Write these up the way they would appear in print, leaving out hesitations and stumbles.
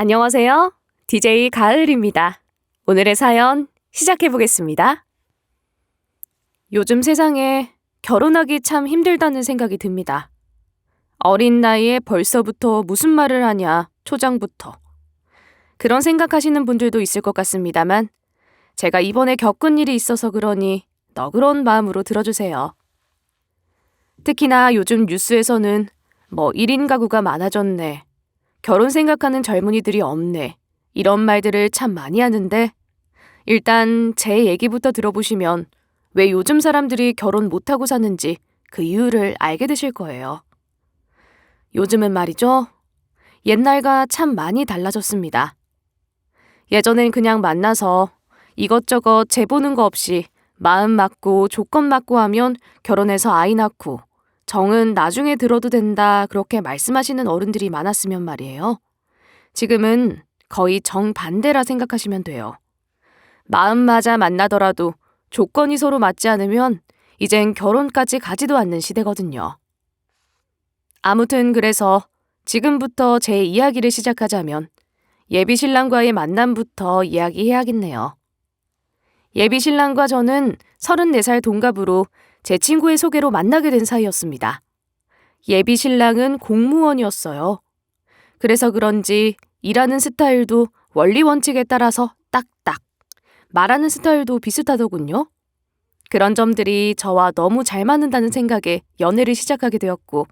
안녕하세요. DJ 가을입니다. 오늘의 사연 시작해보겠습니다. 요즘 세상에 결혼하기 참 힘들다는 생각이 듭니다. 어린 나이에 벌써부터 무슨 말을 하냐, 초장부터. 그런 생각하시는 분들도 있을 것 같습니다만 제가 이번에 겪은 일이 있어서 그러니 너그러운 마음으로 들어주세요. 특히나 요즘 뉴스에서는 1인 가구가 많아졌네, 결혼 생각하는 젊은이들이 없네, 이런 말들을 참 많이 하는데 일단 제 얘기부터 들어보시면 왜 요즘 사람들이 결혼 못하고 사는지 그 이유를 알게 되실 거예요. 요즘은 말이죠. 옛날과 참 많이 달라졌습니다. 예전엔 그냥 만나서 이것저것 재보는 거 없이 마음 맞고 조건 맞고 하면 결혼해서 아이 낳고 정은 나중에 들어도 된다, 그렇게 말씀하시는 어른들이 많았으면 말이에요. 지금은 거의 정반대라 생각하시면 돼요. 마음 맞아 만나더라도 조건이 서로 맞지 않으면 이젠 결혼까지 가지도 않는 시대거든요. 아무튼 그래서 지금부터 제 이야기를 시작하자면 예비신랑과의 만남부터 이야기해야겠네요. 예비신랑과 저는 34살 동갑으로 제 친구의 소개로 만나게 된 사이였습니다. 예비신랑은 공무원이었어요. 그래서 그런지 일하는 스타일도 원리 원칙에 따라서 딱딱, 말하는 스타일도 비슷하더군요. 그런 점들이 저와 너무 잘 맞는다는 생각에 연애를 시작하게 되었고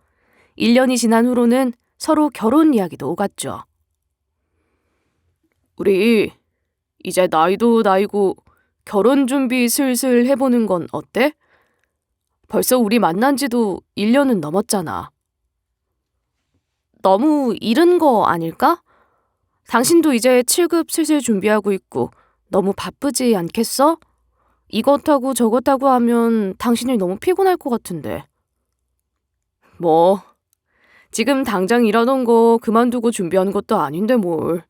1년이 지난 후로는 서로 결혼 이야기도 오갔죠. 우리 이제 나이도 나이고 결혼 준비 슬슬 해보는 건 어때? 벌써 우리 만난 지도 1년은 넘었잖아. 너무 이른 거 아닐까? 당신도 이제 7급 슬슬 준비하고 있고 너무 바쁘지 않겠어? 이것하고 저것하고 하면 당신이 너무 피곤할 것 같은데. 지금 당장 일하던 거 그만두고 준비하는 것도 아닌데 뭘.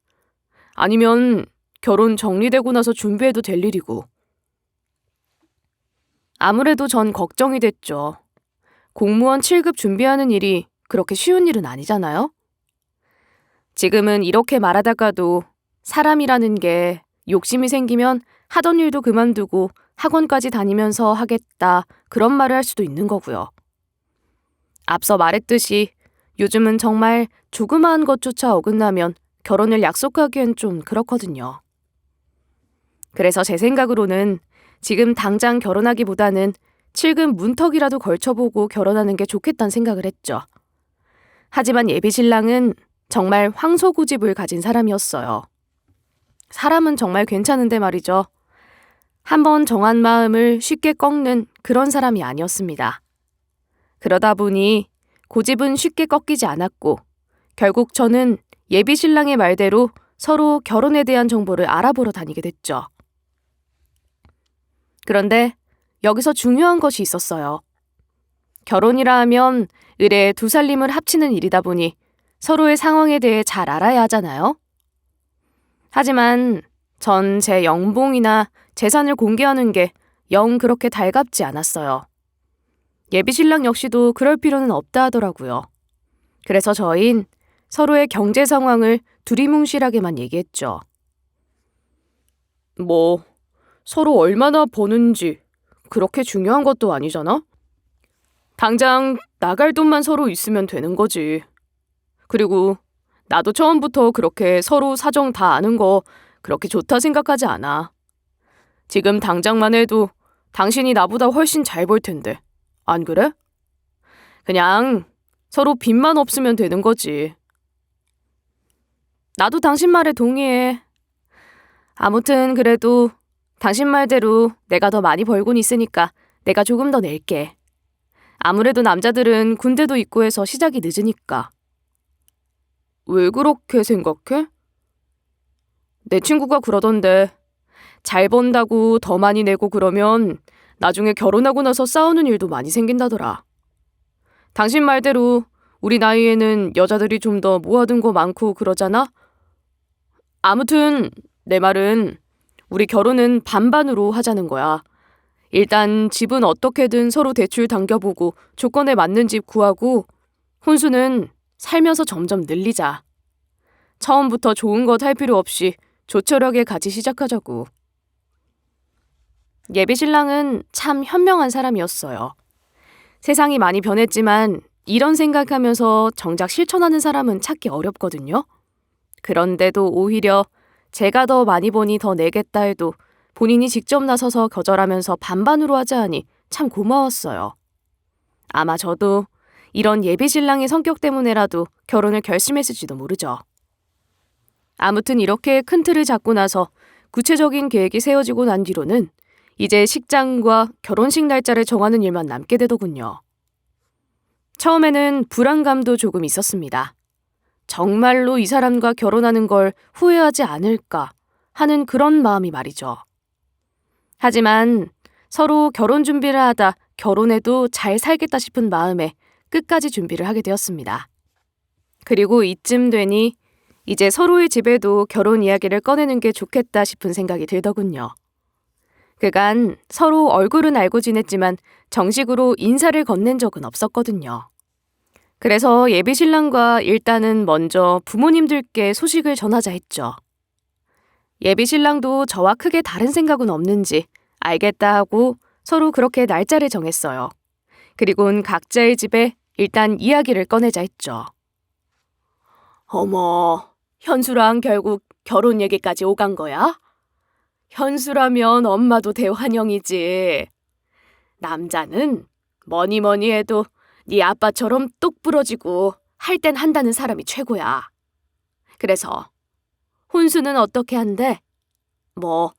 아니면 결혼 정리되고 나서 준비해도 될 일이고. 아무래도 전 걱정이 됐죠. 공무원 7급 준비하는 일이 그렇게 쉬운 일은 아니잖아요? 지금은 이렇게 말하다가도 사람이라는 게 욕심이 생기면 하던 일도 그만두고 학원까지 다니면서 하겠다, 그런 말을 할 수도 있는 거고요. 앞서 말했듯이 요즘은 정말 조그마한 것조차 어긋나면 결혼을 약속하기엔 좀 그렇거든요. 그래서 제 생각으로는 지금 당장 결혼하기보다는 7급 문턱이라도 걸쳐보고 결혼하는 게 좋겠다는 생각을 했죠. 하지만 예비신랑은 정말 황소고집을 가진 사람이었어요. 사람은 정말 괜찮은데 말이죠. 한번 정한 마음을 쉽게 꺾는 그런 사람이 아니었습니다. 그러다 보니 고집은 쉽게 꺾이지 않았고 결국 저는 예비신랑의 말대로 서로 결혼에 대한 정보를 알아보러 다니게 됐죠. 그런데 여기서 중요한 것이 있었어요. 결혼이라 하면 을에 두 살림을 합치는 일이다 보니 서로의 상황에 대해 잘 알아야 하잖아요. 하지만 전 제 연봉이나 재산을 공개하는 게 영 그렇게 달갑지 않았어요. 예비신랑 역시도 그럴 필요는 없다 하더라고요. 그래서 저흰 서로의 경제 상황을 두리뭉실하게만 얘기했죠. 서로 얼마나 버는지 그렇게 중요한 것도 아니잖아? 당장 나갈 돈만 서로 있으면 되는 거지. 그리고 나도 처음부터 그렇게 서로 사정 다 아는 거 그렇게 좋다 생각하지 않아. 지금 당장만 해도 당신이 나보다 훨씬 잘 벌 텐데. 안 그래? 그냥 서로 빚만 없으면 되는 거지. 나도 당신 말에 동의해. 아무튼 그래도 당신 말대로 내가 더 많이 벌곤 있으니까 내가 조금 더 낼게. 아무래도 남자들은 군대도 있고 해서 시작이 늦으니까. 왜 그렇게 생각해? 내 친구가 그러던데 잘 번다고 더 많이 내고 그러면 나중에 결혼하고 나서 싸우는 일도 많이 생긴다더라. 당신 말대로 우리 나이에는 여자들이 좀 더 모아둔 거 많고 그러잖아? 아무튼 내 말은 우리 결혼은 반반으로 하자는 거야. 일단 집은 어떻게든 서로 대출 당겨보고 조건에 맞는 집 구하고 혼수는 살면서 점점 늘리자. 처음부터 좋은 것 할 필요 없이 조촐하게 같이 시작하자고. 예비신랑은 참 현명한 사람이었어요. 세상이 많이 변했지만 이런 생각하면서 정작 실천하는 사람은 찾기 어렵거든요. 그런데도 오히려 제가 더 많이 보니 더 내겠다 해도 본인이 직접 나서서 거절하면서 반반으로 하자 하니 참 고마웠어요. 아마 저도 이런 예비신랑의 성격 때문에라도 결혼을 결심했을지도 모르죠. 아무튼 이렇게 큰 틀을 잡고 나서 구체적인 계획이 세워지고 난 뒤로는 이제 식장과 결혼식 날짜를 정하는 일만 남게 되더군요. 처음에는 불안감도 조금 있었습니다. 정말로 이 사람과 결혼하는 걸 후회하지 않을까 하는 그런 마음이 말이죠. 하지만 서로 결혼 준비를 하다 결혼해도 잘 살겠다 싶은 마음에 끝까지 준비를 하게 되었습니다. 그리고 이쯤 되니 이제 서로의 집에도 결혼 이야기를 꺼내는 게 좋겠다 싶은 생각이 들더군요. 그간 서로 얼굴은 알고 지냈지만 정식으로 인사를 건넨 적은 없었거든요. 그래서 예비신랑과 일단은 먼저 부모님들께 소식을 전하자 했죠. 예비신랑도 저와 크게 다른 생각은 없는지 알겠다 하고 서로 그렇게 날짜를 정했어요. 그리고는 각자의 집에 일단 이야기를 꺼내자 했죠. 어머, 현수랑 결국 결혼 얘기까지 오간 거야? 현수라면 엄마도 대환영이지. 남자는 뭐니 뭐니 해도 네 아빠처럼 똑 부러지고 할 땐 한다는 사람이 최고야. 그래서 혼수는 어떻게 한대? 뭐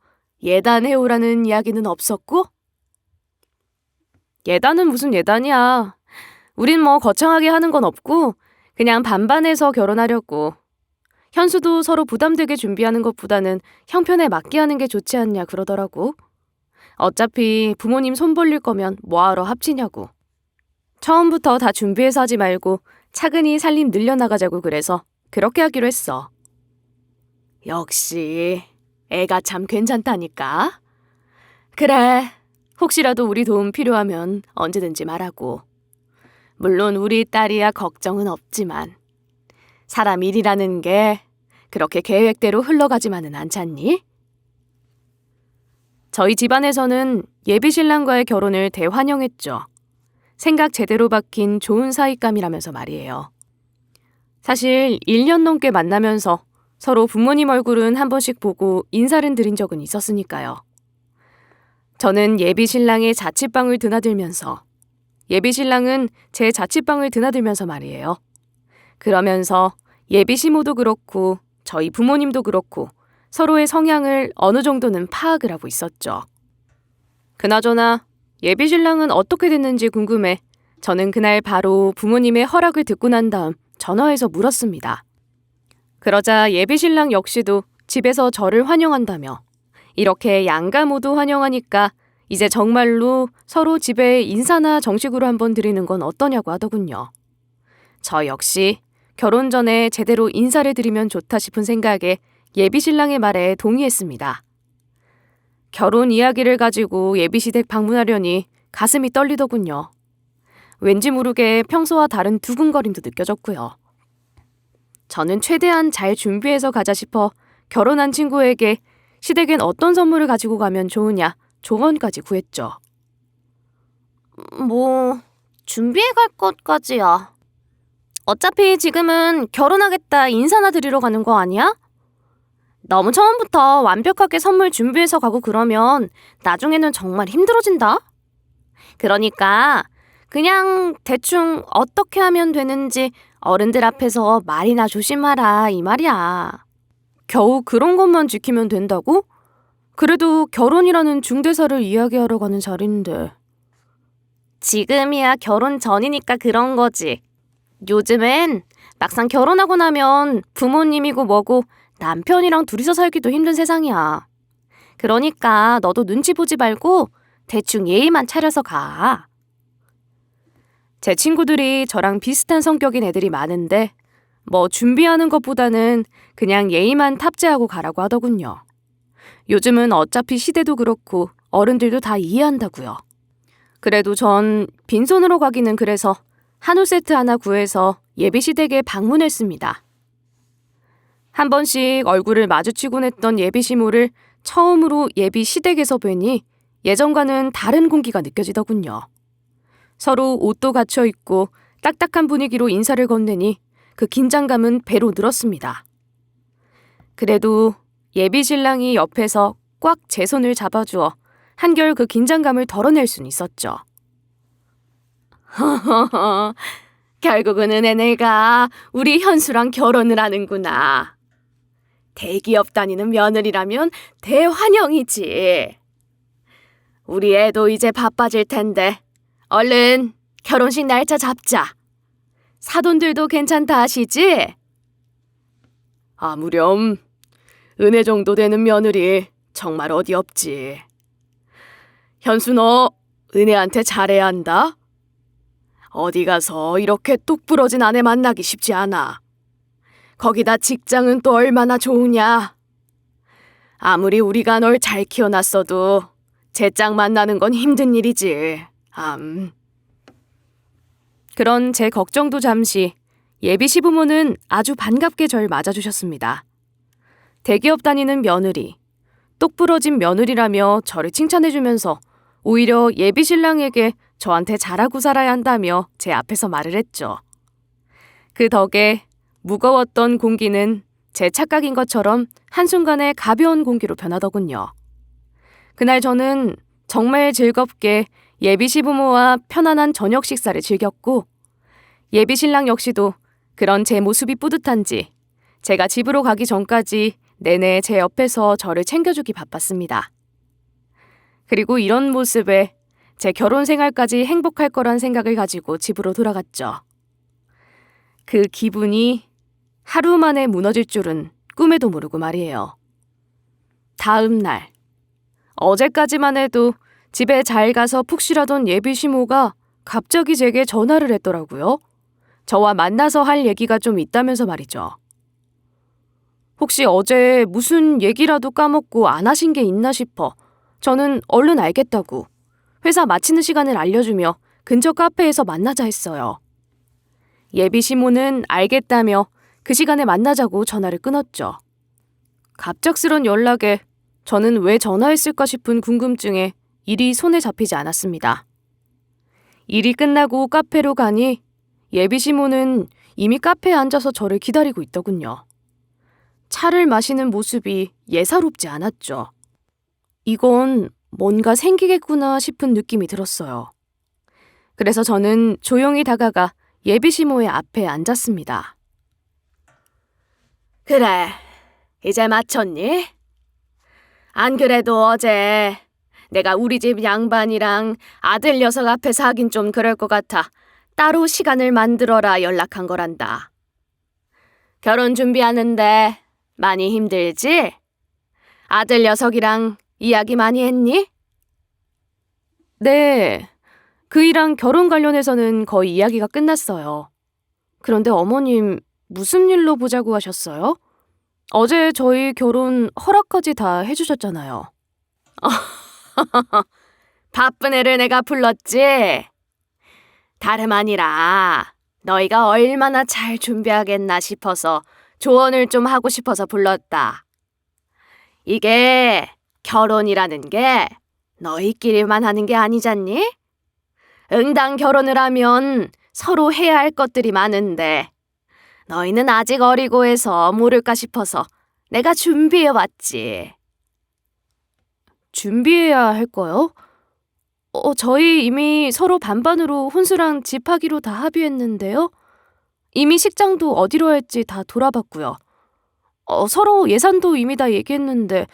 예단해오라는 이야기는 없었고? 예단은 무슨 예단이야. 우린 뭐 거창하게 하는 건 없고 그냥 반반해서 결혼하려고. 현수도 서로 부담되게 준비하는 것보다는 형편에 맞게 하는 게 좋지 않냐 그러더라고. 어차피 부모님 손 벌릴 거면 뭐하러 합치냐고. 처음부터 다 준비해서 하지 말고 차근히 살림 늘려나가자고 그래서 그렇게 하기로 했어. 역시 애가 참 괜찮다니까. 그래, 혹시라도 우리 도움 필요하면 언제든지 말하고. 물론 우리 딸이야 걱정은 없지만 사람 일이라는 게 그렇게 계획대로 흘러가지만은 않잖니? 저희 집안에서는 예비신랑과의 결혼을 대환영했죠. 생각 제대로 박힌 좋은 사윗감이라면서 말이에요. 사실 1년 넘게 만나면서 서로 부모님 얼굴은 한 번씩 보고 인사를 드린 적은 있었으니까요. 저는 예비신랑의 자취방을 드나들면서 예비신랑은 제 자취방을 드나들면서 말이에요. 그러면서 예비시모도 그렇고 저희 부모님도 그렇고 서로의 성향을 어느 정도는 파악을 하고 있었죠. 그나저나 예비신랑은 어떻게 됐는지 궁금해 저는 그날 바로 부모님의 허락을 듣고 난 다음 전화해서 물었습니다. 그러자 예비신랑 역시도 집에서 저를 환영한다며 이렇게 양가 모두 환영하니까 이제 정말로 서로 집에 인사나 정식으로 한번 드리는 건 어떠냐고 하더군요. 저 역시 결혼 전에 제대로 인사를 드리면 좋다 싶은 생각에 예비신랑의 말에 동의했습니다. 결혼 이야기를 가지고 예비시댁 방문하려니 가슴이 떨리더군요. 왠지 모르게 평소와 다른 두근거림도 느껴졌고요. 저는 최대한 잘 준비해서 가자 싶어 결혼한 친구에게 시댁엔 어떤 선물을 가지고 가면 좋으냐 조언까지 구했죠. 뭐 준비해 갈 것까지야. 어차피 지금은 결혼하겠다 인사나 드리러 가는 거 아니야? 너무 처음부터 완벽하게 선물 준비해서 가고 그러면 나중에는 정말 힘들어진다. 그러니까 그냥 대충 어떻게 하면 되는지 어른들 앞에서 말이나 조심하라 이 말이야. 겨우 그런 것만 지키면 된다고? 그래도 결혼이라는 중대사를 이야기하러 가는 자리인데. 지금이야 결혼 전이니까 그런 거지. 요즘엔 막상 결혼하고 나면 부모님이고 뭐고 남편이랑 둘이서 살기도 힘든 세상이야. 그러니까 너도 눈치 보지 말고 대충 예의만 차려서 가. 제 친구들이 저랑 비슷한 성격인 애들이 많은데 뭐 준비하는 것보다는 그냥 예의만 탑재하고 가라고 하더군요. 요즘은 어차피 시대도 그렇고 어른들도 다 이해한다고요. 그래도 전 빈손으로 가기는 그래서 한우 세트 하나 구해서 예비시댁에 방문했습니다. 한 번씩 얼굴을 마주치곤 했던 예비 시모를 처음으로 예비 시댁에서 뵈니 예전과는 다른 공기가 느껴지더군요. 서로 옷도 갖춰 입고 딱딱한 분위기로 인사를 건네니 그 긴장감은 배로 늘었습니다. 그래도 예비 신랑이 옆에서 꽉 제 손을 잡아주어 한결 그 긴장감을 덜어낼 순 있었죠. 허허허, 결국은 은혜네가 우리 현수랑 결혼을 하는구나. 대기업 다니는 며느리라면 대환영이지. 우리 애도 이제 바빠질 텐데 얼른 결혼식 날짜 잡자. 사돈들도 괜찮다 하시지? 아무렴 은혜 정도 되는 며느리 정말 어디 없지. 현수 너 은혜한테 잘해야 한다. 어디 가서 이렇게 똑 부러진 아내 만나기 쉽지 않아. 거기다 직장은 또 얼마나 좋으냐. 아무리 우리가 널 잘 키워놨어도 제 짝 만나는 건 힘든 일이지. 그런 제 걱정도 잠시 예비 시부모는 아주 반갑게 절 맞아주셨습니다. 대기업 다니는 며느리, 똑 부러진 며느리라며 저를 칭찬해주면서 오히려 예비 신랑에게 저한테 잘하고 살아야 한다며 제 앞에서 말을 했죠. 그 덕에 무거웠던 공기는 제 착각인 것처럼 한순간에 가벼운 공기로 변하더군요. 그날 저는 정말 즐겁게 예비 시부모와 편안한 저녁 식사를 즐겼고 예비 신랑 역시도 그런 제 모습이 뿌듯한지 제가 집으로 가기 전까지 내내 제 옆에서 저를 챙겨주기 바빴습니다. 그리고 이런 모습에 제 결혼 생활까지 행복할 거란 생각을 가지고 집으로 돌아갔죠. 그 기분이 하루 만에 무너질 줄은 꿈에도 모르고 말이에요. 다음 날, 어제까지만 해도 집에 잘 가서 푹 쉬라던 예비 시모가 갑자기 제게 전화를 했더라고요. 저와 만나서 할 얘기가 좀 있다면서 말이죠. 혹시 어제 무슨 얘기라도 까먹고 안 하신 게 있나 싶어 저는 얼른 알겠다고 회사 마치는 시간을 알려주며 근처 카페에서 만나자 했어요. 예비 시모는 알겠다며 그 시간에 만나자고 전화를 끊었죠. 갑작스런 연락에 저는 왜 전화했을까 싶은 궁금증에 일이 손에 잡히지 않았습니다. 일이 끝나고 카페로 가니 예비 시모는 이미 카페에 앉아서 저를 기다리고 있더군요. 차를 마시는 모습이 예사롭지 않았죠. 이건 뭔가 생기겠구나 싶은 느낌이 들었어요. 그래서 저는 조용히 다가가 예비 시모의 앞에 앉았습니다. 그래, 이제 마쳤니? 안 그래도 어제 내가 우리 집 양반이랑 아들 녀석 앞에서 하긴 좀 그럴 것 같아 따로 시간을 만들어라 연락한 거란다. 결혼 준비하는데 많이 힘들지? 아들 녀석이랑 이야기 많이 했니? 네, 그이랑 결혼 관련해서는 거의 이야기가 끝났어요. 그런데 어머님 무슨 일로 보자고 하셨어요? 어제 저희 결혼 허락까지 다 해주셨잖아요. 바쁜 애를 내가 불렀지? 다름 아니라 너희가 얼마나 잘 준비하겠나 싶어서 조언을 좀 하고 싶어서 불렀다. 이게 결혼이라는 게 너희끼리만 하는 게 아니잖니? 응당 결혼을 하면 서로 해야 할 것들이 많은데 너희는 아직 어리고 해서 모를까 싶어서 내가 준비해왔지. 준비해야 할 거요? 저희 이미 서로 반반으로 혼수랑 집하기로 다 합의했는데요. 이미 식장도 어디로 할지 다 돌아봤고요. 서로 예산도 이미 다 얘기했는데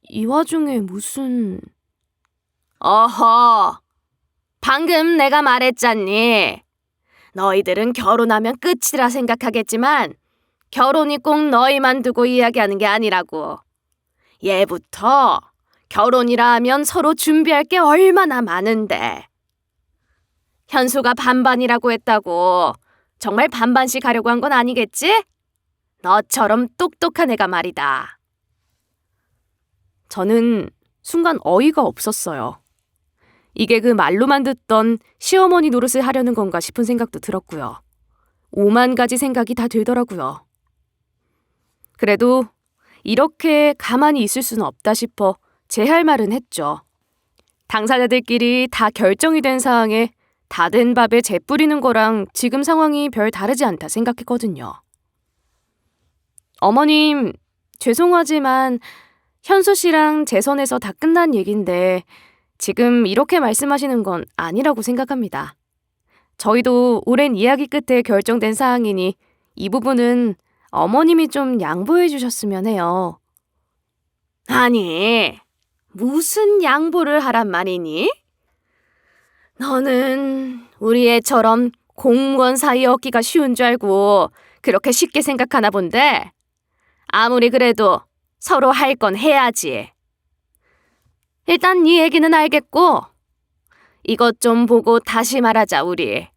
이 와중에 무슨... 어허, 방금 내가 말했잖니. 너희들은 결혼하면 끝이라 생각하겠지만 결혼이 꼭 너희만 두고 이야기하는 게 아니라고. 예부터 결혼이라 하면 서로 준비할 게 얼마나 많은데. 현수가 반반이라고 했다고 정말 반반씩 하려고 한 건 아니겠지? 너처럼 똑똑한 애가 말이다. 저는 순간 어이가 없었어요. 이게 그 말로만 듣던 시어머니 노릇을 하려는 건가 싶은 생각도 들었고요. 5만 가지 생각이 다 들더라고요. 그래도 이렇게 가만히 있을 수는 없다 싶어 제 할 말은 했죠. 당사자들끼리 다 결정이 된 사항에 다 된 밥에 재 뿌리는 거랑 지금 상황이 별 다르지 않다 생각했거든요. 어머님, 죄송하지만 현수 씨랑 제 선에서 다 끝난 얘긴데 지금 이렇게 말씀하시는 건 아니라고 생각합니다. 저희도 오랜 이야기 끝에 결정된 사항이니 이 부분은 어머님이 좀 양보해 주셨으면 해요. 아니, 무슨 양보를 하란 말이니? 너는 우리 애처럼 공무원 사이 얻기가 쉬운 줄 알고 그렇게 쉽게 생각하나 본데 아무리 그래도 서로 할 건 해야지. 일단 네 얘기는 알겠고 이것 좀 보고 다시 말하자 우리.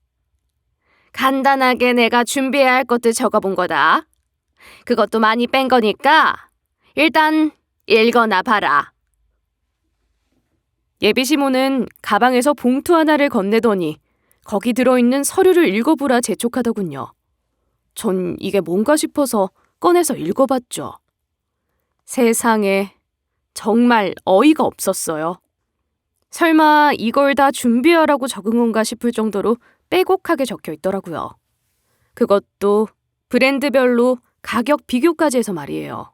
간단하게 내가 준비해야 할 것들 적어본 거다. 그것도 많이 뺀 거니까 일단 읽어나 봐라. 예비시모는 가방에서 봉투 하나를 건네더니 거기 들어있는 서류를 읽어보라 재촉하더군요. 전 이게 뭔가 싶어서 꺼내서 읽어봤죠. 세상에 정말 어이가 없었어요. 설마 이걸 다 준비하라고 적은 건가 싶을 정도로 빼곡하게 적혀 있더라고요. 그것도 브랜드별로 가격 비교까지 해서 말이에요.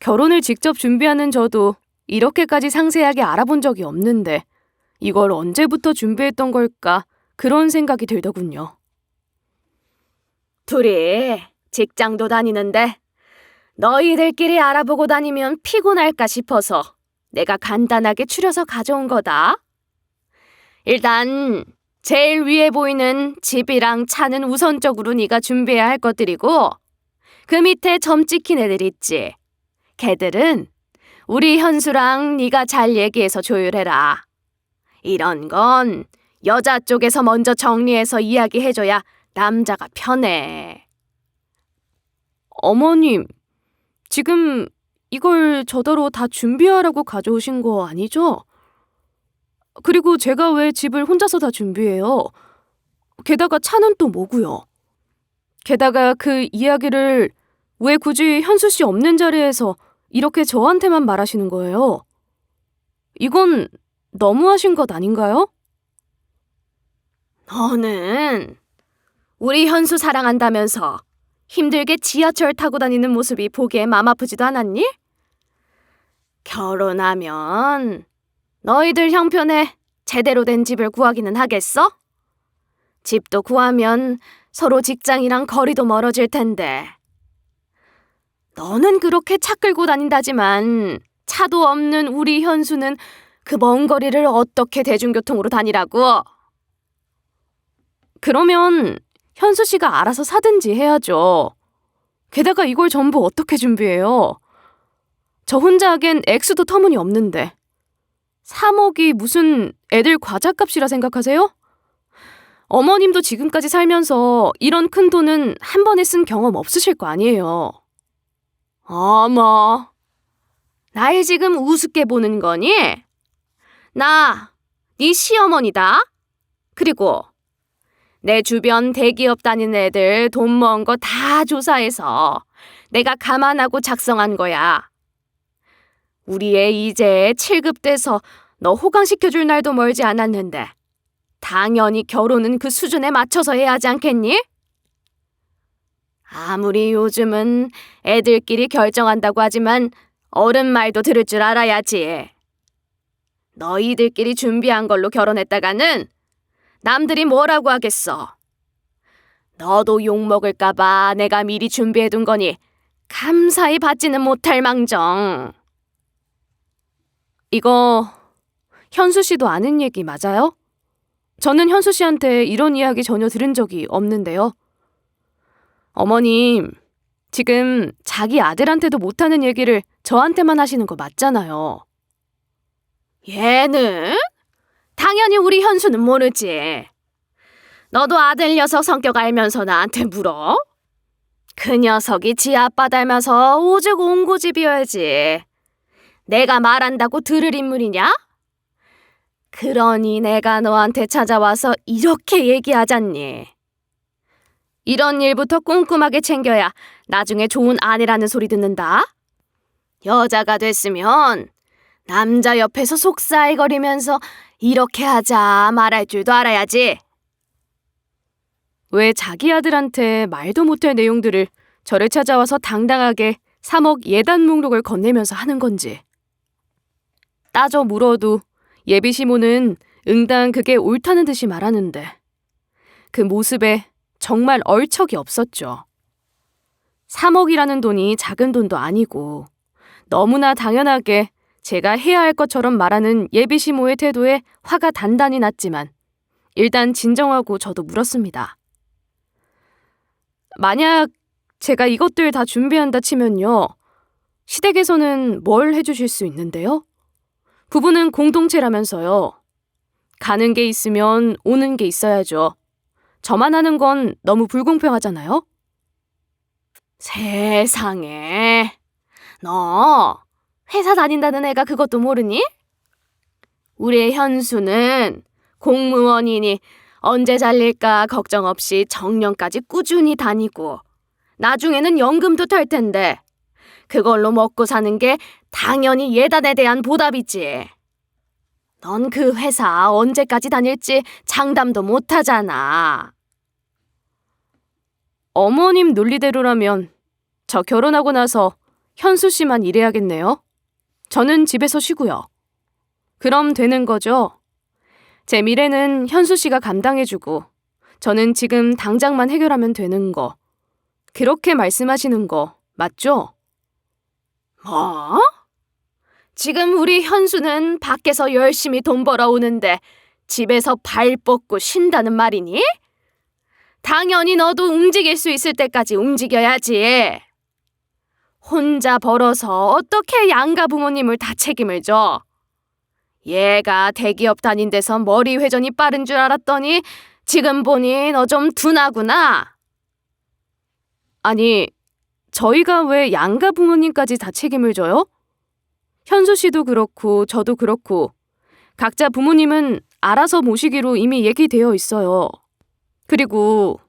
결혼을 직접 준비하는 저도 이렇게까지 상세하게 알아본 적이 없는데 이걸 언제부터 준비했던 걸까 그런 생각이 들더군요. 둘이 직장도 다니는데 너희들끼리 알아보고 다니면 피곤할까 싶어서 내가 간단하게 추려서 가져온 거다. 일단 제일 위에 보이는 집이랑 차는 우선적으로 네가 준비해야 할 것들이고 그 밑에 점 찍힌 애들 있지. 걔들은 우리 현수랑 네가 잘 얘기해서 조율해라. 이런 건 여자 쪽에서 먼저 정리해서 이야기해줘야 남자가 편해. 어머님, 지금 이걸 저더러 다 준비하라고 가져오신 거 아니죠? 그리고 제가 왜 집을 혼자서 다 준비해요? 게다가 차는 또 뭐고요? 게다가 그 이야기를 왜 굳이 현수 씨 없는 자리에서 이렇게 저한테만 말하시는 거예요? 이건 너무하신 것 아닌가요? 너는 우리 현수 사랑한다면서 힘들게 지하철 타고 다니는 모습이 보기에 맘 아프지도 않았니? 결혼하면 너희들 형편에 제대로 된 집을 구하기는 하겠어? 집도 구하면 서로 직장이랑 거리도 멀어질 텐데. 너는 그렇게 차 끌고 다닌다지만 차도 없는 우리 현수는 그 먼 거리를 어떻게 대중교통으로 다니라고? 그러면 현수 씨가 알아서 사든지 해야죠. 게다가 이걸 전부 어떻게 준비해요? 저 혼자 하기엔 액수도 터무니없는데. 3억이 무슨 애들 과자값이라 생각하세요? 어머님도 지금까지 살면서 이런 큰 돈은 한 번에 쓴 경험 없으실 거 아니에요. 어머, 날 지금 우습게 보는 거니? 나 네 시어머니다. 그리고 내 주변 대기업 다니는 애들 돈 모은 거 다 조사해서 내가 감안하고 작성한 거야. 우리 애 이제 7급 돼서 너 호강시켜줄 날도 멀지 않았는데 당연히 결혼은 그 수준에 맞춰서 해야 하지 않겠니? 아무리 요즘은 애들끼리 결정한다고 하지만 어른 말도 들을 줄 알아야지. 너희들끼리 준비한 걸로 결혼했다가는 남들이 뭐라고 하겠어. 너도 욕먹을까봐 내가 미리 준비해둔 거니 감사히 받지는 못할 망정. 이거 현수 씨도 아는 얘기 맞아요? 저는 현수 씨한테 이런 이야기 전혀 들은 적이 없는데요. 어머님, 지금 자기 아들한테도 못하는 얘기를 저한테만 하시는 거 맞잖아요. 얘는? 당연히 우리 현수는 모르지. 너도 아들 녀석 성격 알면서 나한테 물어? 그 녀석이 지 아빠 닮아서 오죽 옹고집이어야지. 내가 말한다고 들을 인물이냐? 그러니 내가 너한테 찾아와서 이렇게 얘기하잖니. 이런 일부터 꼼꼼하게 챙겨야 나중에 좋은 아내라는 소리 듣는다. 여자가 됐으면 남자 옆에서 속살거리면서 이렇게 하자 말할 줄도 알아야지. 왜 자기 아들한테 말도 못할 내용들을 저를 찾아와서 당당하게 3억 예단 목록을 건네면서 하는 건지. 따져 물어도 예비 시모는 응당 그게 옳다는 듯이 말하는데 그 모습에 정말 얼척이 없었죠. 3억이라는 돈이 작은 돈도 아니고 너무나 당연하게 제가 해야 할 것처럼 말하는 예비 시모의 태도에 화가 단단히 났지만 일단 진정하고 저도 물었습니다. 만약 제가 이것들 다 준비한다 치면요. 시댁에서는 뭘 해주실 수 있는데요? 부부는 공동체라면서요. 가는 게 있으면 오는 게 있어야죠. 저만 하는 건 너무 불공평하잖아요? 세상에, 너 회사 다닌다는 애가 그것도 모르니? 우리 현수는 공무원이니 언제 잘릴까 걱정 없이 정년까지 꾸준히 다니고 나중에는 연금도 탈 텐데 그걸로 먹고 사는 게 당연히 예단에 대한 보답이지. 넌 그 회사 언제까지 다닐지 장담도 못하잖아. 어머님 논리대로라면 저 결혼하고 나서 현수 씨만 일해야겠네요. 저는 집에서 쉬고요. 그럼 되는 거죠? 제 미래는 현수 씨가 감당해주고 저는 지금 당장만 해결하면 되는 거. 그렇게 말씀하시는 거 맞죠? 뭐? 지금 우리 현수는 밖에서 열심히 돈 벌어오는데 집에서 발 뻗고 쉰다는 말이니? 당연히 너도 움직일 수 있을 때까지 움직여야지. 혼자 벌어서 어떻게 양가 부모님을 다 책임을 져? 얘가 대기업 다닌 데서 머리 회전이 빠른 줄 알았더니 지금 보니 너 좀 둔하구나. 아니, 저희가 왜 양가 부모님까지 다 책임을 져요? 현수 씨도 그렇고 저도 그렇고 각자 부모님은 알아서 모시기로 이미 얘기되어 있어요. 그리고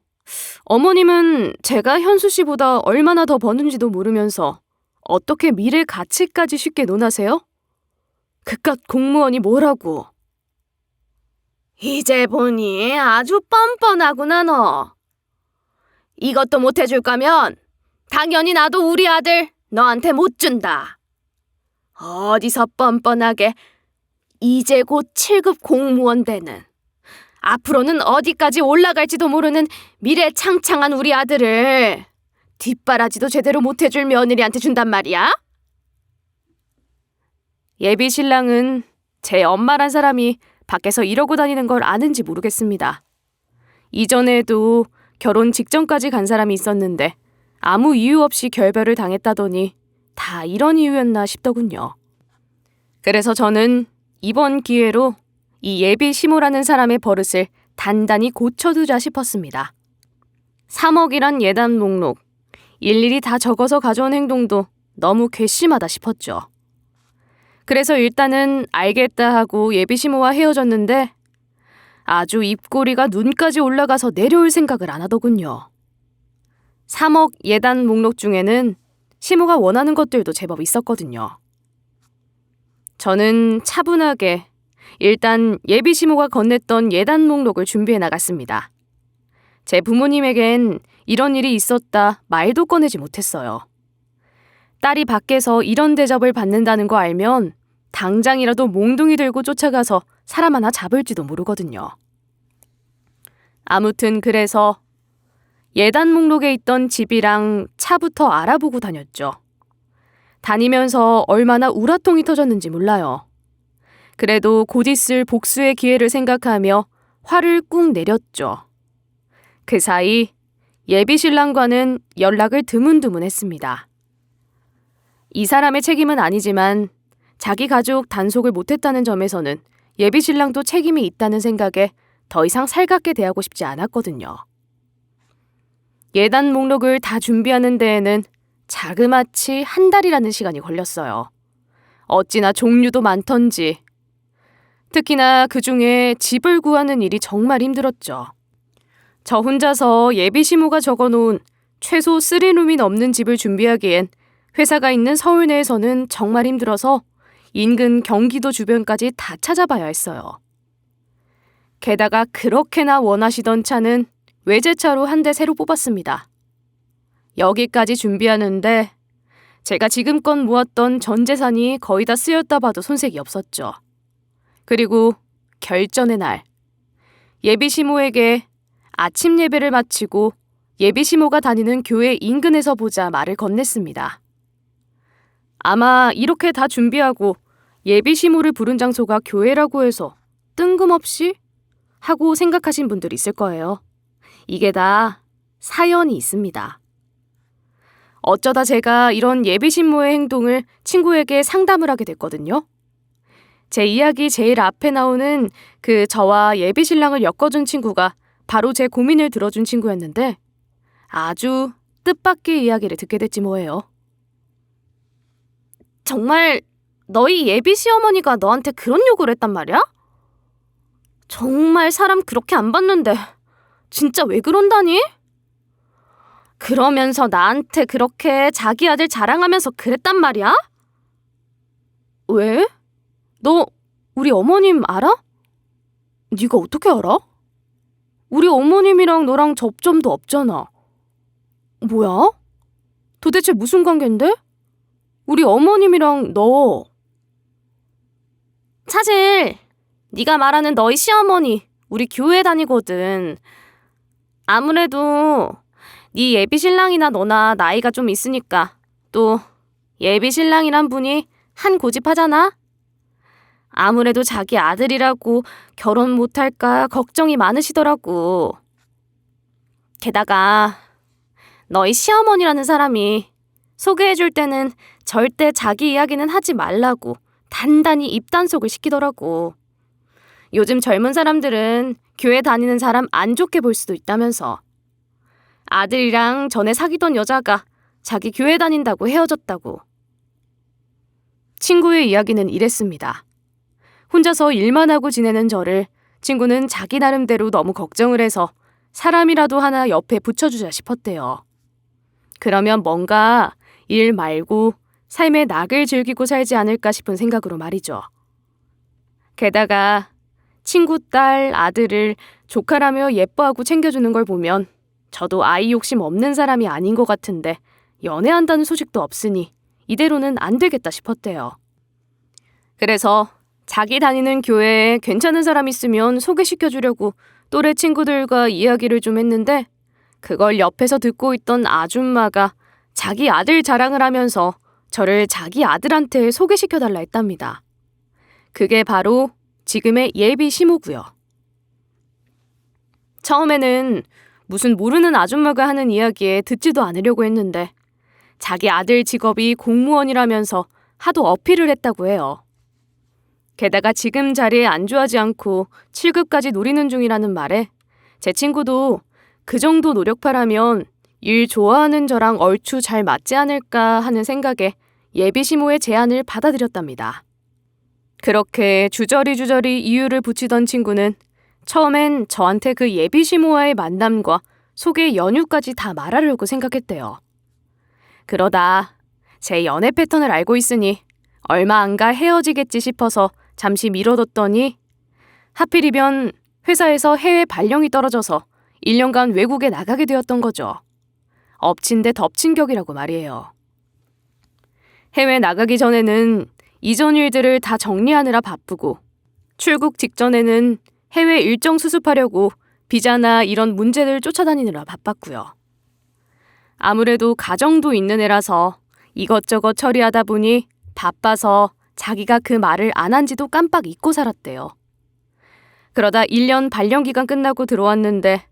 어머님은 제가 현수 씨보다 얼마나 더 버는지도 모르면서 어떻게 미래 가치까지 쉽게 논하세요? 그깟 공무원이 뭐라고. 이제 보니 아주 뻔뻔하구나 너. 이것도 못 해줄 거면 당연히 나도 우리 아들 너한테 못 준다. 어디서 뻔뻔하게 이제 곧 7급 공무원 되는 앞으로는 어디까지 올라갈지도 모르는 미래 창창한 우리 아들을 뒷바라지도 제대로 못 해줄 며느리한테 준단 말이야? 예비 신랑은 제 엄마란 사람이 밖에서 이러고 다니는 걸 아는지 모르겠습니다. 이전에도 결혼 직전까지 간 사람이 있었는데 아무 이유 없이 결별을 당했다더니 다 이런 이유였나 싶더군요. 그래서 저는 이번 기회로 이 예비 시모라는 사람의 버릇을 단단히 고쳐두자 싶었습니다. 3억이란 예단 목록, 일일이 다 적어서 가져온 행동도 너무 괘씸하다 싶었죠. 그래서 일단은 알겠다 하고 예비 시모와 헤어졌는데 아주 입꼬리가 눈까지 올라가서 내려올 생각을 안 하더군요. 3억 예단 목록 중에는 시모가 원하는 것들도 제법 있었거든요. 저는 차분하게 일단 예비 시모가 건넸던 예단 목록을 준비해 나갔습니다. 제 부모님에겐 이런 일이 있었다 말도 꺼내지 못했어요. 딸이 밖에서 이런 대접을 받는다는 거 알면 당장이라도 몽둥이 들고 쫓아가서 사람 하나 잡을지도 모르거든요. 아무튼 그래서 예단 목록에 있던 집이랑 차부터 알아보고 다녔죠. 다니면서 얼마나 우라통이 터졌는지 몰라요. 그래도 곧 있을 복수의 기회를 생각하며 화를 꾹 내렸죠. 그 사이 예비 신랑과는 연락을 드문드문했습니다. 이 사람의 책임은 아니지만 자기 가족 단속을 못했다는 점에서는 예비 신랑도 책임이 있다는 생각에 더 이상 살갑게 대하고 싶지 않았거든요. 예단 목록을 다 준비하는 데에는 자그마치 한 달이라는 시간이 걸렸어요. 어찌나 종류도 많던지. 특히나 그중에 집을 구하는 일이 정말 힘들었죠. 저 혼자서 예비 시모가 적어놓은 최소 3룸이 넘는 집을 준비하기엔 회사가 있는 서울 내에서는 정말 힘들어서 인근 경기도 주변까지 다 찾아봐야 했어요. 게다가 그렇게나 원하시던 차는 외제차로 한 대 새로 뽑았습니다. 여기까지 준비하는데 제가 지금껏 모았던 전 재산이 거의 다 쓰였다 봐도 손색이 없었죠. 그리고 결전의 날, 예비 시모에게 아침 예배를 마치고 예비 시모가 다니는 교회 인근에서 보자 말을 건넸습니다. 아마 이렇게 다 준비하고 예비 시모를 부른 장소가 교회라고 해서 뜬금없이 하고 생각하신 분들이 있을 거예요. 이게 다 사연이 있습니다. 어쩌다 제가 이런 예비 신모의 행동을 친구에게 상담을 하게 됐거든요. 제 이야기 제일 앞에 나오는 그 저와 예비 신랑을 엮어준 친구가 바로 제 고민을 들어준 친구였는데 아주 뜻밖의 이야기를 듣게 됐지 뭐예요. 정말 너희 예비 시어머니가 너한테 그런 요구를 했단 말이야? 정말 사람 그렇게 안 봤는데 진짜 왜 그런다니? 그러면서 나한테 그렇게 자기 아들 자랑하면서 그랬단 말이야? 왜? 너 우리 어머님 알아? 네가 어떻게 알아? 우리 어머님이랑 너랑 접점도 없잖아. 뭐야? 도대체 무슨 관계인데? 우리 어머님이랑 너. 사실 네가 말하는 너희 시어머니 우리 교회 다니거든. 아무래도 네 예비 신랑이나 너나 나이가 좀 있으니까 또 예비 신랑이란 분이 한 고집하잖아. 아무래도 자기 아들이라고 결혼 못할까 걱정이 많으시더라고. 게다가 너희 시어머니라는 사람이 소개해줄 때는 절대 자기 이야기는 하지 말라고 단단히 입단속을 시키더라고. 요즘 젊은 사람들은 교회 다니는 사람 안 좋게 볼 수도 있다면서. 아들이랑 전에 사귀던 여자가 자기 교회 다닌다고 헤어졌다고. 친구의 이야기는 이랬습니다. 혼자서 일만 하고 지내는 저를 친구는 자기 나름대로 너무 걱정을 해서 사람이라도 하나 옆에 붙여주자 싶었대요. 그러면 뭔가 일 말고 삶의 낙을 즐기고 살지 않을까 싶은 생각으로 말이죠. 게다가 친구 딸, 아들을 조카라며 예뻐하고 챙겨주는 걸 보면 저도 아이 욕심 없는 사람이 아닌 것 같은데 연애한다는 소식도 없으니 이대로는 안 되겠다 싶었대요. 그래서 자기 다니는 교회에 괜찮은 사람 있으면 소개시켜주려고 또래 친구들과 이야기를 좀 했는데 그걸 옆에서 듣고 있던 아줌마가 자기 아들 자랑을 하면서 저를 자기 아들한테 소개시켜달라 했답니다. 그게 바로 지금의 예비 시모고요. 처음에는 무슨 모르는 아줌마가 하는 이야기에 듣지도 않으려고 했는데 자기 아들 직업이 공무원이라면서 하도 어필을 했다고 해요. 게다가 지금 자리에 안주하지 않고 7급까지 노리는 중이라는 말에 제 친구도 그 정도 노력파라면 일 좋아하는 저랑 얼추 잘 맞지 않을까 하는 생각에 예비 시모의 제안을 받아들였답니다. 그렇게 주저리 이유를 붙이던 친구는 처음엔 저한테 그 예비 시모와의 만남과 소개 연유까지 다 말하려고 생각했대요. 그러다 제 연애 패턴을 알고 있으니 얼마 안 가 헤어지겠지 싶어서 잠시 미뤄뒀더니 하필이면 회사에서 해외 발령이 떨어져서 1년간 외국에 나가게 되었던 거죠. 엎친 데 덮친 격이라고 말이에요. 해외 나가기 전에는 이전 일들을 다 정리하느라 바쁘고 출국 직전에는 해외 일정 수습하려고 비자나 이런 문제들 쫓아다니느라 바빴고요. 아무래도 가정도 있는 애라서 이것저것 처리하다 보니 바빠서 자기가 그 말을 안 한 지도 깜빡 잊고 살았대요. 그러다 1년 발령 기간 끝나고 들어왔는데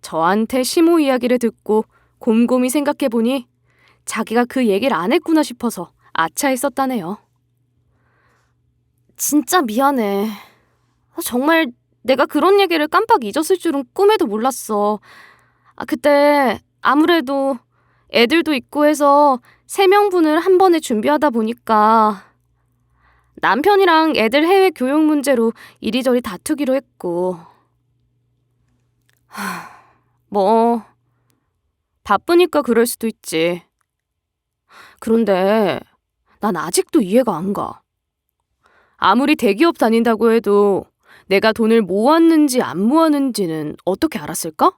저한테 시모 이야기를 듣고 곰곰이 생각해보니 자기가 그 얘기를 안 했구나 싶어서 아차했었다네요. 진짜 미안해. 정말 내가 그런 얘기를 깜빡 잊었을 줄은 꿈에도 몰랐어. 그때 아무래도 애들도 있고 해서 3명분을 한 번에 준비하다 보니까 남편이랑 애들 해외 교육 문제로 이리저리 다투기로 했고. 뭐, 바쁘니까 그럴 수도 있지. 그런데 난 아직도 이해가 안 가. 아무리 대기업 다닌다고 해도 내가 돈을 모았는지 안 모았는지는 어떻게 알았을까?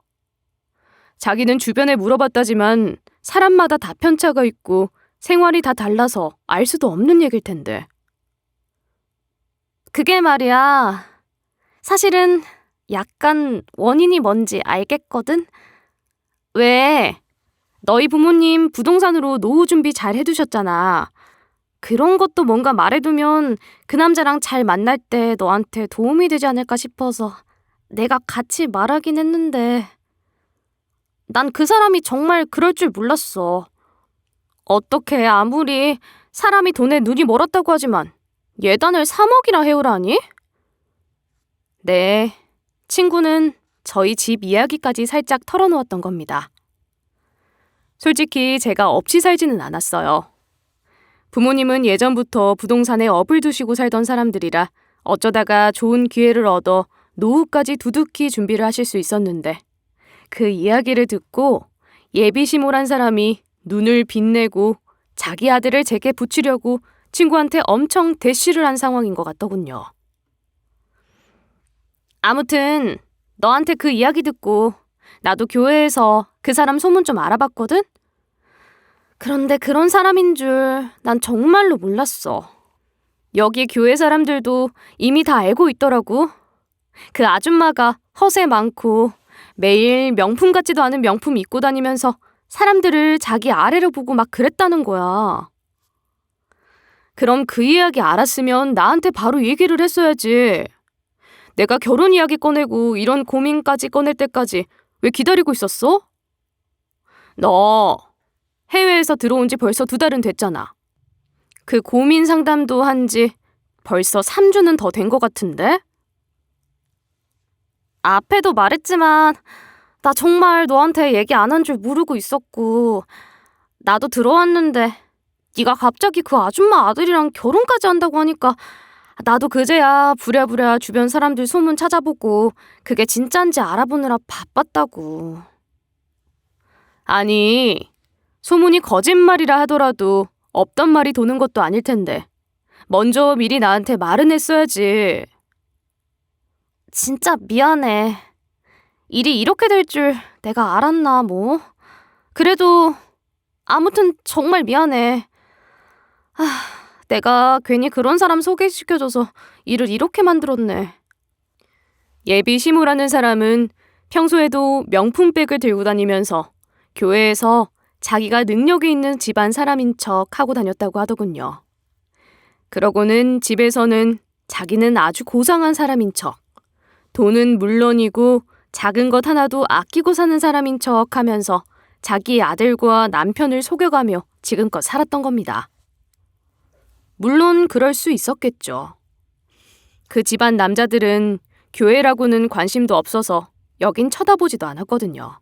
자기는 주변에 물어봤다지만 사람마다 다 편차가 있고 생활이 다 달라서 알 수도 없는 얘길 텐데. 그게 말이야. 사실은 약간 원인이 뭔지 알겠거든? 왜? 너희 부모님 부동산으로 노후 준비 잘 해두셨잖아. 그런 것도 뭔가 말해두면 그 남자랑 잘 만날 때 너한테 도움이 되지 않을까 싶어서 내가 같이 말하긴 했는데 난 그 사람이 정말 그럴 줄 몰랐어. 어떻게 아무리 사람이 돈에 눈이 멀었다고 하지만 예단을 3억이나 해오라니? 네, 친구는 저희 집 이야기까지 살짝 털어놓았던 겁니다. 솔직히 제가 없이 살지는 않았어요. 부모님은 예전부터 부동산에 업을 두시고 살던 사람들이라 어쩌다가 좋은 기회를 얻어 노후까지 두둑히 준비를 하실 수 있었는데 그 이야기를 듣고 예비시모란 사람이 눈을 빛내고 자기 아들을 제게 붙이려고 친구한테 엄청 대시를 한 상황인 것 같더군요. 아무튼 너한테 그 이야기 듣고 나도 교회에서 그 사람 소문 좀 알아봤거든? 그런데 그런 사람인 줄 난 정말로 몰랐어. 여기 교회 사람들도 이미 다 알고 있더라고. 그 아줌마가 허세 많고 매일 명품 같지도 않은 명품 입고 다니면서 사람들을 자기 아래로 보고 막 그랬다는 거야. 그럼 그 이야기 알았으면 나한테 바로 얘기를 했어야지. 내가 결혼 이야기 꺼내고 이런 고민까지 꺼낼 때까지 왜 기다리고 있었어? 너 해외에서 들어온 지 벌써 2달은 됐잖아. 그 고민 상담도 한 지 벌써 3주는 더 된 것 같은데? 앞에도 말했지만 나 정말 너한테 얘기 안 한 줄 모르고 있었고 나도 들어왔는데 네가 갑자기 그 아줌마 아들이랑 결혼까지 한다고 하니까 나도 그제야 부랴부랴 주변 사람들 소문 찾아보고 그게 진짠지 알아보느라 바빴다고. 아니, 소문이 거짓말이라 하더라도 없던 말이 도는 것도 아닐 텐데 먼저 미리 나한테 말은 했어야지. 진짜 미안해. 일이 이렇게 될 줄 내가 알았나 뭐. 그래도 아무튼 정말 미안해. 내가 괜히 그런 사람 소개시켜줘서 일을 이렇게 만들었네. 예비시모라는 사람은 평소에도 명품백을 들고 다니면서 교회에서 자기가 능력이 있는 집안 사람인 척 하고 다녔다고 하더군요. 그러고는 집에서는 자기는 아주 고상한 사람인 척, 돈은 물론이고 작은 것 하나도 아끼고 사는 사람인 척 하면서 자기 아들과 남편을 속여가며 지금껏 살았던 겁니다. 물론 그럴 수 있었겠죠. 그 집안 남자들은 교회라고는 관심도 없어서 여긴 쳐다보지도 않았거든요.